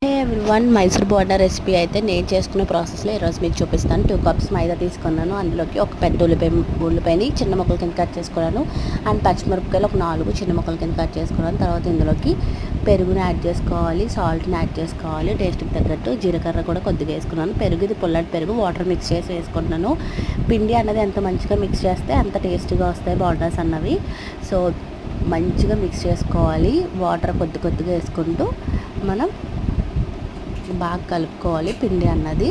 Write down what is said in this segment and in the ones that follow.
హే everyone, Mysore bonda recipe అయితే నేను చేసుకునే ప్రాసెస్లో ఈరోజు మీకు చూపిస్తాను. 2 కప్స్ మైదా తీసుకున్నాను. అందులోకి ఒక పెద్ద ఉల్లిపాయని చిన్న ముక్కల కింద కట్ చేసుకున్నాను. అండ్ పచ్చిమిరపకాయలు ఒక 4 చిన్న ముక్కల కింద కట్ చేసుకున్నాను. తర్వాత ఇందులోకి పెరుగుని యాడ్ చేసుకోవాలి, సాల్ట్ని యాడ్ చేసుకోవాలి, టేస్ట్కి తగ్గట్టు జీలకర్ర కూడా కొద్దిగా వేసుకున్నాను. పెరుగు ఇది పుల్లటి పెరుగు, వాటర్ మిక్స్ చేసి వేసుకుంటున్నాను. పిండి అన్నది ఎంత మంచిగా మిక్స్ చేస్తే అంత టేస్టీగా వస్తాయి బోండాస్ అన్నవి. సో మంచిగా మిక్స్ చేసుకోవాలి. వాటర్ కొద్దిగా వేసుకుంటూ మనం బాగా కలుపుకోవాలి పిండి అన్నది.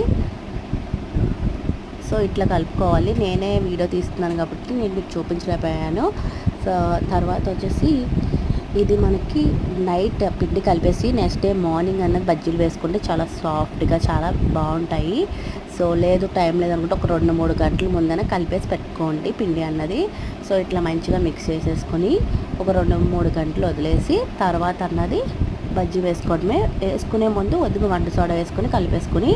సో ఇట్లా కలుపుకోవాలి. నేనే వీడియో తీస్తున్నాను కాబట్టి నేను మీకు చూపించలేకపోయాను. సో తర్వాత వచ్చేసి ఇది మనకి నైట్ పిండి కలిపేసి నెక్స్ట్ డే మార్నింగ్ అన్నది బజ్జీలు వేసుకుంటే చాలా సాఫ్ట్గా చాలా బాగుంటాయి. సో లేదు టైం లేదనుకుంటే ఒక 2-3 గంటల ముందనే కలిపేసి పెట్టుకోండి పిండి అన్నది. సో ఇట్లా మంచిగా మిక్స్ చేసేసుకొని ఒక 2-3 గంటలు వదిలేసి తర్వాత అన్నది బజ్జీ వేసుకోవడమే. వేసుకునే ముందు కొద్దిగా వంట సోడా వేసుకొని కలిపేసుకుని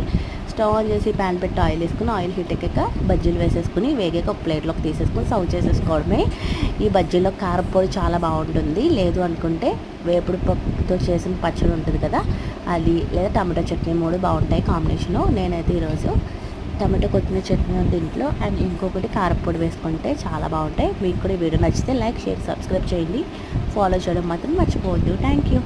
స్టవ్ ఆన్ చేసి ప్యాన్ పెట్టి ఆయిల్ వేసుకుని ఆయిల్ హీట్ ఎక్కాక బజ్జీలు వేసేసుకుని వేగాక ఒక ప్లేట్లోకి తీసేసుకుని సర్వ్ చేసేసుకోవడమే. ఈ బజ్జీలో కారపొడి చాలా బాగుంటుంది. లేదు అనుకుంటే వేపుడు పప్పుతో చేసిన పచ్చడి ఉంటుంది కదా, అది లేదా టమాటో చట్నీ 3 బాగుంటాయి కాంబినేషను. నేనైతే ఈరోజు టమాటో కొత్తిమీర చట్నీ ఉంది ఇంట్లో, అండ్ ఇంకొకటి కారపొడి వేసుకుంటే చాలా బాగుంటాయి. మీకు కూడా ఈ వీడియో నచ్చితే లైక్, షేర్, సబ్స్క్రైబ్ చేయండి. ఫాలో చేయడం మాత్రం మర్చిపోవద్దు. Thank you.